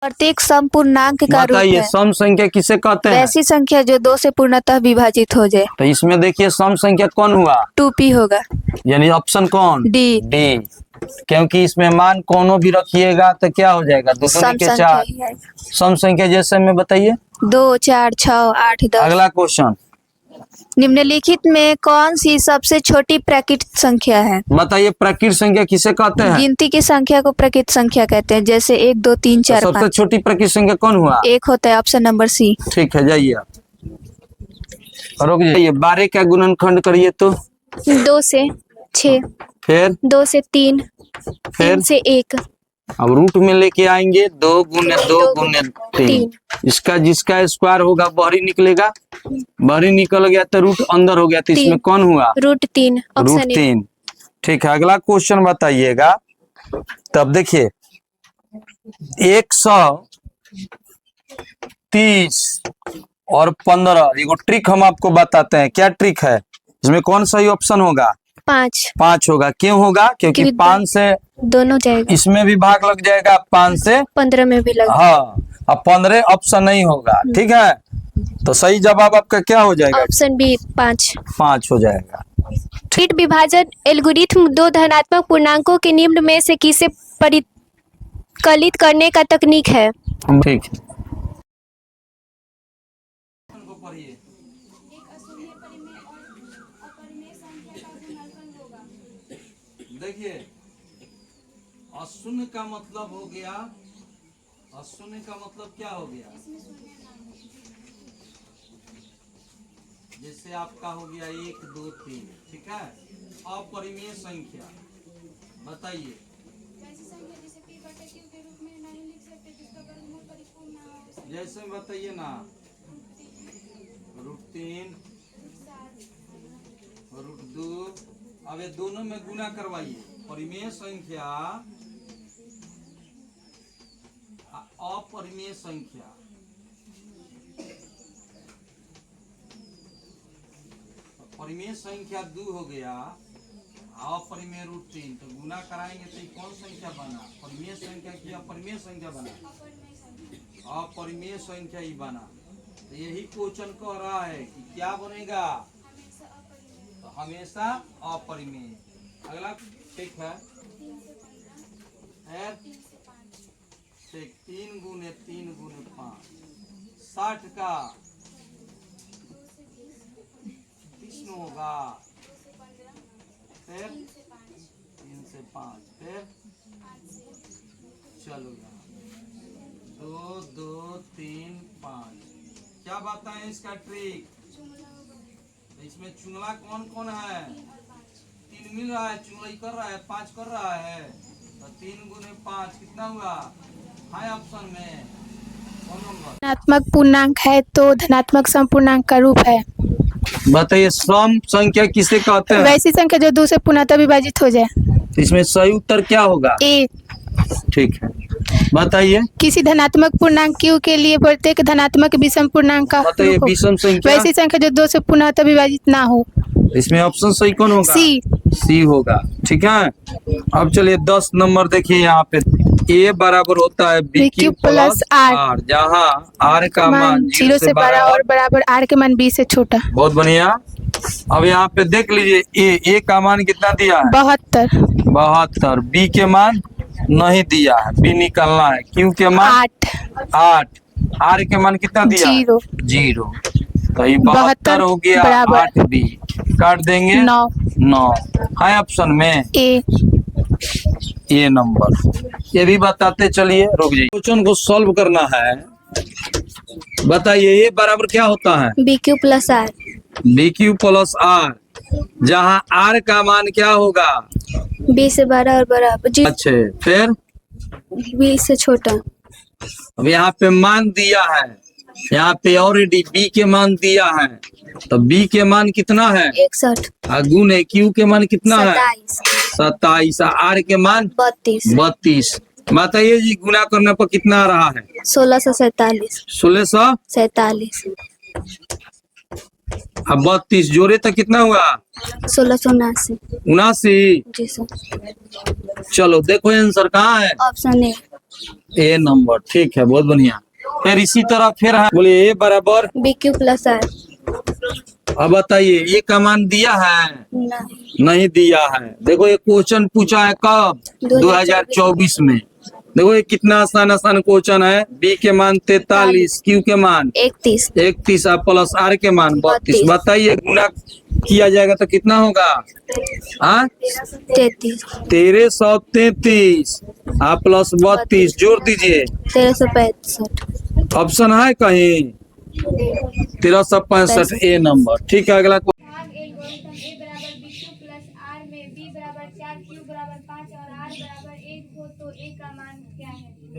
प्रत्येक समपूर्णांक का रूप बताइए है। सम संख्या किसे कहते हैं? वैसी संख्या जो 2 से पूर्णतः विभाजित हो जाए। तो इसमें देखिए सम संख्या कौन हुआ? 2p होगा। यानी ऑप्शन कौन? डी। डी। क्योंकि इसमें मान कोनो भी रखिएगा तो क्या हो जाएगा? दो दूनी सम के संख्या 4। ही आएगा। सम संख्या जैसे में बताइए। 2, 4, 6, 8, 10। अगला क्वेश्चन निम्नलिखित में कौन सी सबसे छोटी प्राकृतिक संख्या है? बताइए प्राकृतिक संख्या किसे कहते हैं? गिनती की संख्या को प्राकृतिक संख्या कहते हैं, जैसे 1, 2, 3, 4, सबसे 5। छोटी प्राकृतिक संख्या कौन हुआ? 1 होता है, ऑप्शन नंबर सी। ठीक है, जाइए आप। रुक जाइए, 12 का गुणनखंड करिए तो। 2 से 6, फिर 2 से 3, फिर 3 से 1, अब रूट में लेके आएंगे 2 गुने 2 गुने 3। इसका जिसका स्क्वायर होगा बाहरी निकलेगा। बाहरी निकल गया तो रूट अंदर हो गया, तो इसमें 3। कौन हुआ? Root 3, root option A. 3। ठीक है, अगला क्वेश्चन बताइएगा। तब देखिए 130 और 15, एगो ट्रिक हम आपको बताते हैं। क्या ट्रिक है? इसमें कौन सही ऑप्शन होगा? 5 होगा। क्यों होगा? क्योंकि 5 से दोनों जाएगा। इसमें भी भाग लग जाएगा, 5 से 15 में भी लगा। हाँ, अब 15 ऑप्शन नहीं होगा। ठीक है, तो सही जवाब आपका क्या हो जाएगा? ऑप्शन बी 5 हो जाएगा। फिट विभाजन एल्गोरिथ्म 2 धनात्मक पूर्णांकों के निम्न में से किसे परिकलित करने का तकनीक है? ठीक है, देखिए अशून्य का मतलब हो गया, अशून्य का मतलब क्या हो गया? जैसे आपका हो गया 1, 2, 3। ठीक है, अपरिमेय संख्या बताइए। जैसे बताइए ना, रूट 3, रूट 2। अब ये दोनों में गुना करवाइए। परिमेय संख्या अपरिमेय संख्या, परिमेय संख्या 2 हो गया, अपरिमेय रूट 3। तो गुना कराएंगे तो कौन संख्या बना? परिमेय संख्या की अपरिमेय संख्या बना? अपरिमेय संख्या ही बना। तो यही क्वेश्चन कह रहा है कि क्या बनेगा? तो हमेशा अपरिमेय। अगला ठीक है, 3 गुने 3 गुने 5, 60 का 30 होगा। फिर 3 से 5, फिर चलो यहाँ 2, 2, 3, 5। क्या बताएं इसका ट्रिक? तो इसमें चुंगला कौन कौन है? 3 मिल रहा है, चुंगलाई कर रहा है, 5 कर रहा है। तो 3 गुने 5 कितना हुआ? है ऑप्शन में कौन नंबर? धनात्मक पूर्णांक है तो धनात्मक समपूर्णांक का रूप है। बताइए सम संख्या किसे कहते हैं? वैसी संख्या जो 2 से पूर्णतः विभाजित हो जाए। तो इसमें सही उत्तर क्या होगा? ए। ठीक है, बताइए। किसी धनात्मक पूर्णांक q के लिए प्रत्येक धनात्मक विषम पूर्णांक का बताइए रूप हो। विषम संख्या। वैसी संख्या जो 2 से पूर्णतः विभाजित ना हो। इसमें ऑप्शन सही कौन होगा? सी होगा। ठीक है, अब चलिए 10 नंबर देखिए। यहाँ पे a बराबर होता है b क्यूब प्लस r, जहाँ r का मान 0 से बड़ा और बराबर r के मान b से छोटा। बहुत बढ़िया। अब यहाँ पे देख लीजिए a का मान कितना दिया है? 72। b के मान नहीं दिया है, b निकालना है। q के मान 8। r के मान कितना दिया? 0। तो ये 72 हो गया, 8b काट देंगे 9 है ऑप्शन में ए नंबर। ये भी बताते चलिए, रुक जाइए। क्वेश्चन को सॉल्व करना है। बताइए ये बराबर क्या होता है? b cube plus r। b cube plus r, जहाँ r का मान क्या होगा? b से बड़ा और बराबर। अच्छा, फिर b से छोटा। अब यहाँ पे मान दिया है, यहाँ पे ऑलरेडी b के मान दिया है। तो b के मान कितना है? 61। गुने q के मान कितना है? 27। r के मान 32। बताइए जी, गुना करने पर कितना आ रहा है? 1647। 1647। अब 32 जोड़े तो कितना हुआ? 1679। 79। जी सर। चलो देखो आंसर कहाँ है? Option A. ए नंबर, ठीक है, बहुत बढ़िया। फिर इसी तरह फिर है, बोलिए ए बराबर बी क्यू प्लस आर। अब बताइए ए का मान दिया है? नहीं दिया है। देखो ये क्वेश्चन पूछा है कब? 2024 में। देखो ये कितना आसान आसान क्वेश्चन है। बी के मान 43, क्यू के मान 31 और प्लस आर के मान 32। बताइए गुना किया जाएगा तो कितना होगा? 1333 आप प्लस 32 जोड़ दीजिए 1365। ऑप्शन है कहीं? 1365 ए नंबर, ठीक है। अगला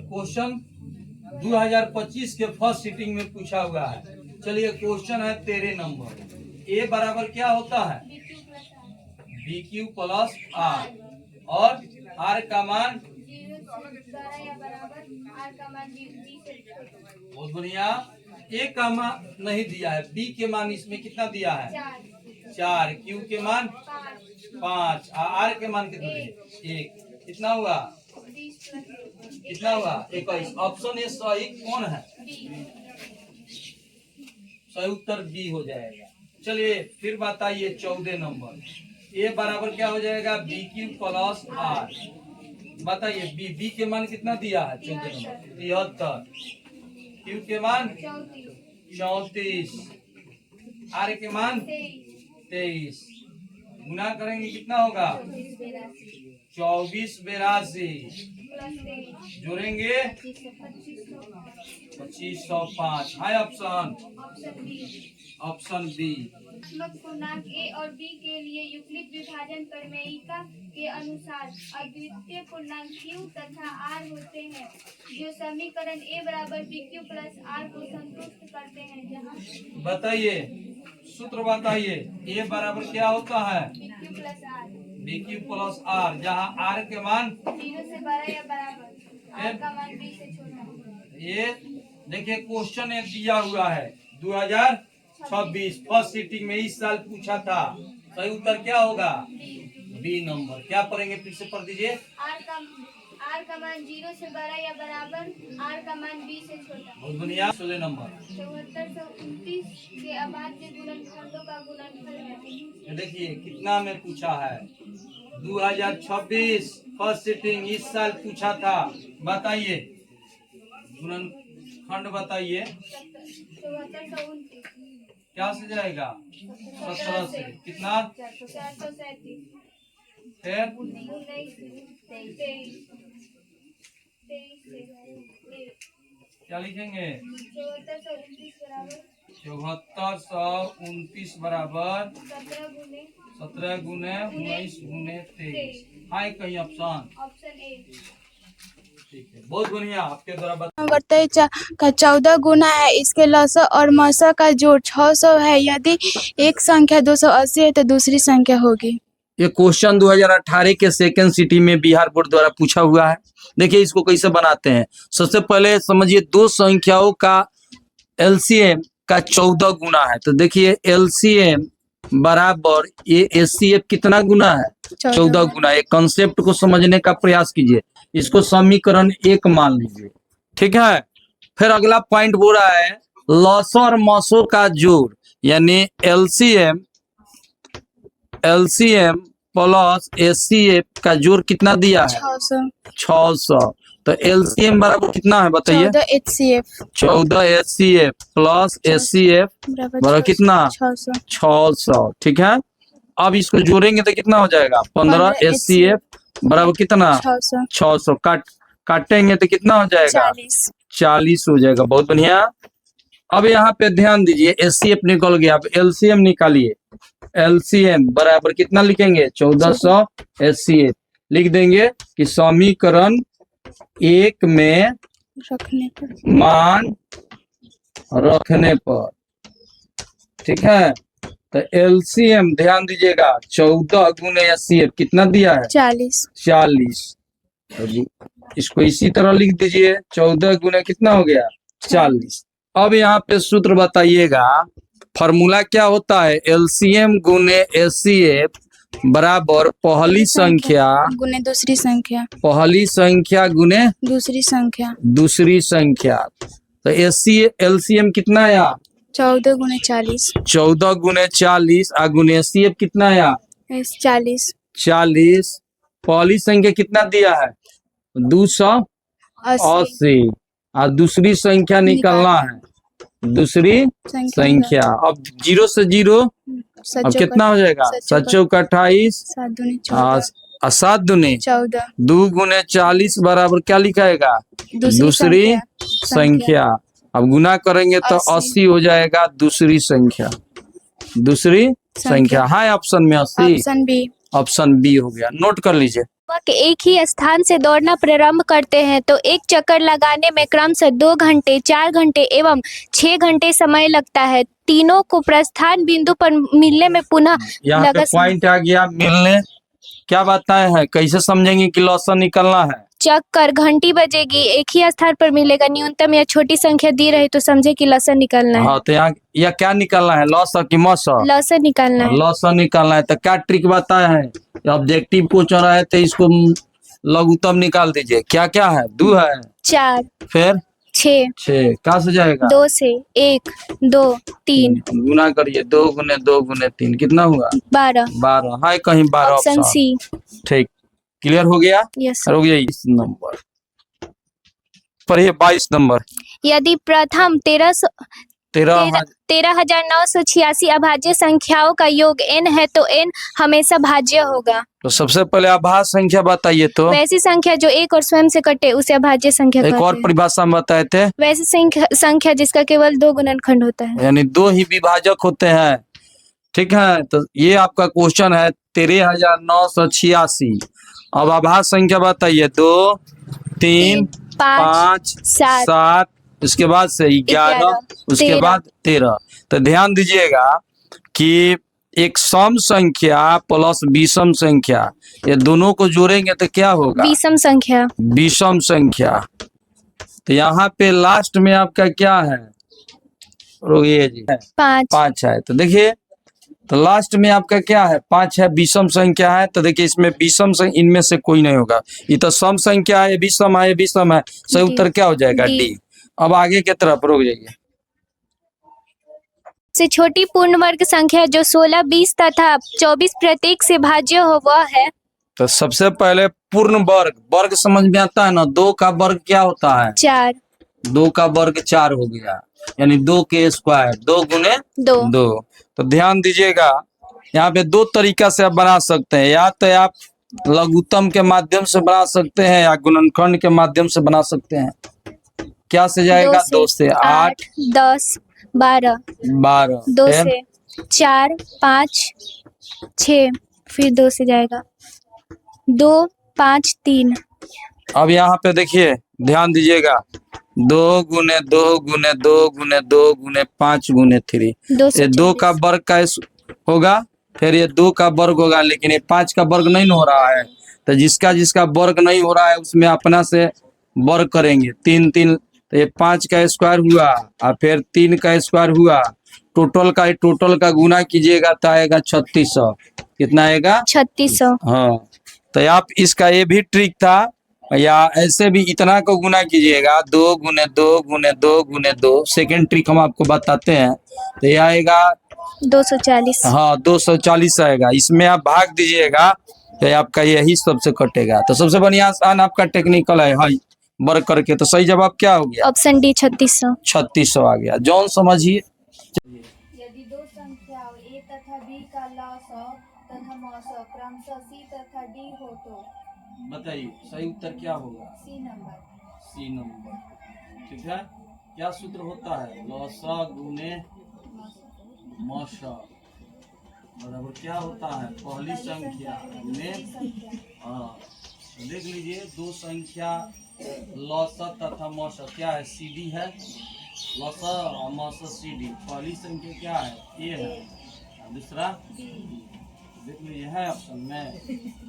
क्वेश्चन 2025 के फर्स्ट सीटिंग में पूछा हुआ है। चलिए क्वेश्चन है 13 नंबर। ए बराबर क्या होता है? बी क्यू प्लस आर और आर का मान बहुत बढ़िया। ए का मान नहीं दिया है। बी के मान इसमें कितना दिया है? 4। क्यू के मान 5 और आर के मान कितना दिया? 1। कितना हुआ? कितना हुआ? 21। ऑप्शन ए सही कौन है? सही उत्तर बी हो जाएगा। चलिए फिर बताइए 14 नंबर। ए बराबर क्या हो जाएगा? B Q plus R. बताइए बी के मान कितना दिया है? 14 नंबर 73। क्यू के मान 34। आर के मान 23। गुना करेंगे कितना होगा? 24 82 जोड़ेंगे 2505। है ऑप्शन बी। पूर्णांक ए और बी के लिए यूक्लिड विभाजन प्रमेयिका के अनुसार अद्वितीय पूर्णांक क्यू तथा आर होते हैं जो समीकरण ए बराबर बी क्यू प्लस आर को संतुष्ट करते हैं। जहाँ बताइए सूत्र बताइए। ए बराबर क्या होता है? B Q plus R. B Q plus R, जहाँ आर के मान 0 से बड़ा या बराबर, आर का मान बी से छोटा। ये देखिए क्वेश्चन एक दिया हुआ है 2026 फर्स्ट सीटिंग में इस साल पूछा था। सही उत्तर क्या होगा? B number. क्या पढ़ेंगे फिर से पढ़ दीजिए। आर का मान 0 से बड़ा या बराबर, आर का मान बी से छोटा। बहुत बढ़िया। 16 नंबर 7429 के अभाज्य गुणनखंडों का गुणनफल है। देखिए कितना में पूछा है? 2026 फर्स्ट सीटिंग इस साल पूछा था। बताइए गुणनखंड बताइए। 7429 क्या से जाएगा? 17 से। कितना? 437। फिर 23 क्या लिखेंगे? 7429 बराबर 17 17 गुने 19 गुने 23। है कहीं ऑप्शन ए। ठीक है, बहुत बढ़िया। आपके द्वारा नंबर 23 का 14 गुना है। इसके लसा और मसा का जोड़ 600 है। यदि एक संख्या 280 है तो दूसरी संख्या होगी। ये क्वेश्चन 2018 के सेकंड सिटी में बिहार बोर्ड द्वारा पूछा हुआ है। देखिए इसको कैसे बनाते हैं। सबसे पहले समझिए दो संख्याओं का एलसीएम का 14 गुना है। तो देखिए एलसीएम बराबर ये एचसीएफ कितना गुना है? 14 गुना। एक कंसेप्ट को समझने का प्रयास कीजिए। इसको समीकरण 1 मान लीजिए, ठीक है। फिर अगला पॉइंट बोल रहा है लसो और मसो का जोड़, यानी एलसीएम प्लस एचसीएफ का जोड़ कितना दिया है? 600। तो एलसीएम बराबर कितना है बताइए? 14 एचसीएफ प्लस एचसीएफ बराबर कितना? 600। ठीक है। अब इसको जोड़ेंगे तो कितना हो जाएगा? 15 एचसीएफ बराबर कितना? 600। काटेंगे तो कितना हो जाएगा? 40 हो जाएगा। बहुत बढ़िया। अब यहाँ पे ध्यान दीजिए एचसीएफ निकल गया। अब एलसीएम निकालिए। एलसीएम बराबर कितना लिखेंगे? 1400 एचसीएफ लिख देंगे कि समीकरण 1 में मान रखने पर, ठीक है। तो एलसीएम ध्यान दीजिएगा 14 गुने एचसीएफ कितना दिया है? 40। इसको इसी तरह लिख दीजिए 14 गुने कितना हो गया? 40। अब यहाँ पे सूत्र बताइएगा। फॉर्मूला क्या होता है? एलसीएम गुने एचसीएफ बराबर पहली संख्या गुने दूसरी संख्या पहली संख्या गुने दूसरी संख्या दूसरी संख्या। तो एलसीएम कितना आया? 14 गुने 40 14 गुने 40 और गुने एचसीएफ कितना आया? 40 40। पहली संख्या कितना दिया है? 280 और दूसरी संख्या निकालना है, दूसरी संख्या। अब 0 से 0 अब कितना हो जाएगा? 7 चौक 28 और 7 दूनी 14 2 गुने 40 बराबर क्या लिखाएगा? दूसरी संख्या। अब गुना करेंगे तो 80 हो जाएगा दूसरी संख्या, दूसरी संख्या। हाँ, ऑप्शन में 80, ऑप्शन बी। ऑप्शन बी हो गया। नोट कर लीजिए। एक ही स्थान से दौड़ना प्रारंभ करते हैं तो एक चक्कर लगाने में क्रमशः 2 घंटे, 4 घंटे एवं 6 घंटे समय लगता है। तीनों को प्रस्थान बिंदु पर मिलने में पुनः यहाँ पे पॉइंट आ गया मिलने। क्या बताए हैं, कैसे समझेंगे कि लॉसन निकलना है? चक्कर घंटी बजेगी, एक ही स्थान पर मिलेगा, न्यूनतम या छोटी संख्या दी रहे तो समझे कि लसन निकालना है। हाँ, तो यहाँ या क्या निकालना है? लॉसन की मौसम? लसन निकालना है। लॉसन निकालना है। तो क्या ट्रिक बताया है? ऑब्जेक्टिव क्वेश्चन है तो इसको लघुत्तम निकाल दीजिए। क्या क्या है? 2 है, 4, फिर 6 कहाँ से जाएगा? 2 से 1, 2, 3 गुना करिए। 2 गुने 2 गुने 3 कितना हुआ? 12। है कहीं 12 ऑप्शन सी। ठीक, क्लियर हो गया? यस। हो गया। इस नंबर पर ये 22 नंबर। यदि प्रथम 13,986 अभाज्य संख्याओं का योग n है तो n हमेशा भाज्य होगा। तो सबसे पहले अभाज्य संख्या बताइए। तो वैसी संख्या जो एक और स्वयं से कटे उसे अभाज्य संख्या एक कहते और हैं। परिभाषा में बताए थे, वैसी संख्या जिसका केवल 2 गुणनखंड होता है, यानी 2 ही विभाजक होते हैं। ठीक है, तो ये आपका क्वेश्चन है 13,986। अब अभाज्य संख्या बताइए। 2, 3, 5, 7, उसके बाद से 11, उसके बाद 13। तो ध्यान दीजिएगा कि एक सम संख्या प्लस विषम संख्या, ये दोनों को जोड़ेंगे तो क्या होगा? विषम संख्या। विषम संख्या। तो यहाँ पे लास्ट में आपका क्या है? रोगिए जी, 5 है। तो देखिए, तो लास्ट में आपका क्या है? 5 है, विषम संख्या है। तो देखिए इसमें विषम संख्या इनमें से कोई नहीं होगा। ये तो सम संख्या है, विषम है, विषम है। सही उत्तर क्या हो जाएगा? डी। अब आगे की तरफ रुक जाइए। से छोटी पूर्ण वर्ग संख्या जो 16, 20 तथा 24 प्रत्येक से भाज्य हो वह है। तो सबसे पहले पूर्ण वर्ग, वर्ग समझ में आता है ना? 2 का वर्ग क्या होता है? 4। 2 का वर्ग 4 हो गया, यानी 2 के स्क्वायर, 2 गुने 2। तो ध्यान दीजिएगा, यहाँ पे 2 तरीका से आप बना सकते हैं। या तो आप लघुत्तम के माध्यम से बना सकते हैं या गुणनखंड के माध्यम से बना सकते हैं। क्या से जाएगा? 2 से 8, 10, 12, 2 से 4, 5, 6, फिर 2 से जाएगा 2, 5, 3। अब यहाँ पे देखिए, ध्यान दीजिएगा, 2 गुने 2 गुने 2 गुने 2 गुने 5 गुने 3। ये 2 का वर्ग का होगा, फिर ये 2 का वर्ग होगा, लेकिन ये 5 का वर्ग नहीं हो रहा है। तो जिसका जिसका वर्ग नहीं हो रहा है उसमें अपना से वर्ग करेंगे। 3 3, तो ये 5 का स्क्वायर हुआ और फिर 3 का स्क्वायर हुआ। टोटल का गुना कीजिएगा तो आएगा 3600। कितना आएगा? 3600। हाँ, तो आप इसका ये भी ट्रिक था, या ऐसे भी इतना को गुना कीजिएगा। 2 गुने 2 गुने 2 गुने 2। सेकेंड ट्रिक हम आपको बताते हैं। तो ये आएगा 240। हाँ, 240 आएगा। इसमें आप भाग दीजिएगा तो आपका यही सबसे कटेगा। तो सबसे बढ़िया आसान आपका टेक्निकल है वर्ग करके। तो सही जवाब क्या हो गया? Option D 3600। 3600 आ गया। जॉन समझिए। यदि 2 संख्याओं a तथा b का लॉ तथा मौसा क्रमशः c तथा d हो तो बताइए सही उत्तर क्या होगा? C number. C number. ठीक है, क्या सूत्र होता है? लॉसा गुने मौसा बराबर क्या होता है? पहली संख्या में। हाँ, देख लीजिए, 2 संख्या लॉसा तथा मौसा क्या है? सीडी है। लॉसा और मौसा सीडी। पहली संख्या क्या है? ए है, दूसरा देख लीजिए है ऑप्शन में।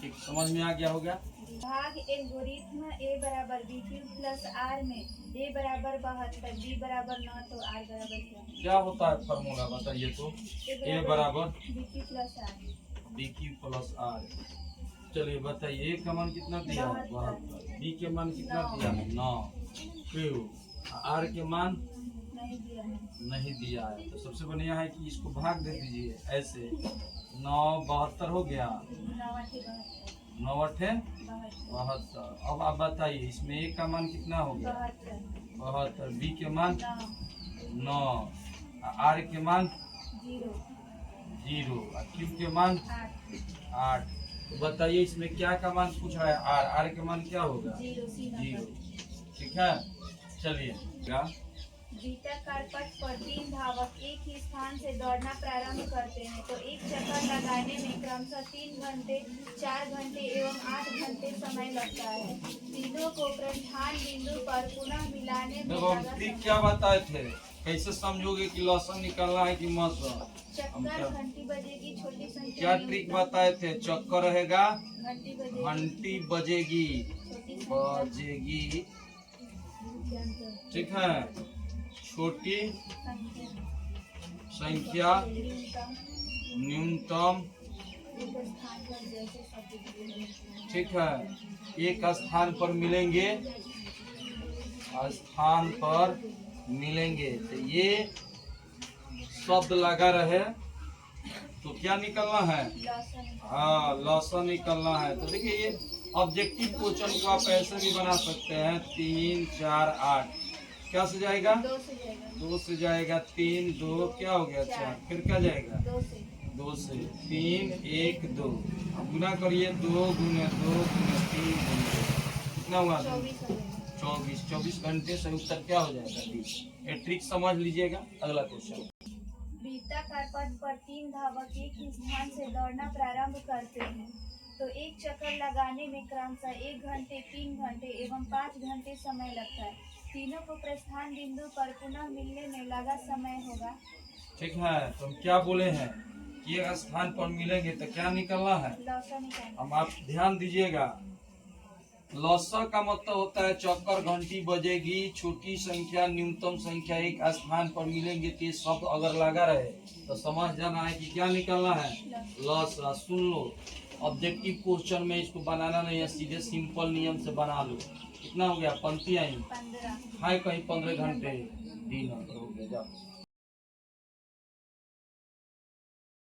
ठीक, समझ में आ गया होगा। भाग एल्गोरिथ्म a बराबर b³ प्लस r में a बराबर 72, b बराबर 9 तो r बराबर क्या होता है? फार्मूला बताइए तो। a बराबर b³ plus r। B Q plus R. चलिए बताइए ए का मान कितना दिया है 72, बी के मान कितना दिया है 9, क्यू आर के मान नहीं दिया है। तो सबसे बढ़िया है कि इसको भाग दे दीजिए ऐसे, 9 72 हो गया, 9 8 72। अब आप बताइए इसमें ए का मान कितना हो गया 72, बी के मान 9, आर के मान 0 और क्यू के मान 8। तो बताइए इसमें क्या का मान पूछ रहा है आर के मान क्या होगा 0। ठीक है, चलिए वृत्ताकार पथ पर 3 धावक एक ही स्थान से दौड़ना प्रारंभ करते हैं तो एक चक्कर लगाने में क्रमशः 3 घंटे, 4 घंटे एवं 8 घंटे समय लगता है। तीनों को प्रस्थान बिंदु पर पुनः मिलाने में देखो हम ट्रिक क्या बताए थे, कैसे समझोगे कि लौसन निकलना है कि मौसम। चक्कर घंटी बजेगी, छोटी संख्या क्या ट्रिक बताए थे, चक्कर रहेगा घंटी घंटी बजेगी, बजेगी छोटी संख्या बजेगी, ठीक है, छोटी संख्या न्यूनतम, ठीक है, एक स्थान पर मिलेंगे, स्थान पर मिलेंगे। तो ये शब्द लगा रहे तो क्या निकलना है, हाँ लौसन निकलना है। तो देखिए ये ऑब्जेक्टिव क्वेश्चन को आप ऐसे भी बना सकते हैं, 3 4 8 क्या से जाएगा 2 से जाएगा, 3 2 क्या हो गया 4, फिर क्या जाएगा 2 से 3 1 2, अब गुना करिए 2 गुने 2 गुने 3 गुने, कितना हुआ 24 घंटे से उत्तर क्या हो जाएगा 20। ये ट्रिक समझ लीजिएगा। अगला क्वेश्चन, वृत्ताकार पथ पर 3 धावक एक ही स्थान से दौड़ना प्रारंभ करते हैं तो एक चक्कर लगाने में क्रमशः 1 घंटे, 3 घंटे एवं 5 घंटे समय लगता है। तीनों को प्रस्थान बिंदु पर पुनः मिलने में लगा समय होगा। ठीक है, तो हम क्या बोले हैं कि एक स्थान पर मिलेंगे तो क्या निकलना है, लौसा निकालना। हम आप ध्यान दीजिएगा, लौसा का मतलब होता है चक्कर घंटी बजेगी, छोटी संख्या न्यूनतम संख्या एक स्थान पर मिलेंगे। तो ये शब्द अगर लगा रहे तो समझ जाना है कि क्या निकलना है लौसा। सुन लो, ऑब्जेक्टिव क्वेश्चन में इसको बनाना नहीं है, सीधे सिंपल नियम से बना लो। कितना हो गया, पंक्ति आई 15 है कहीं 15 घंटे, दिन हो गया, जाओ।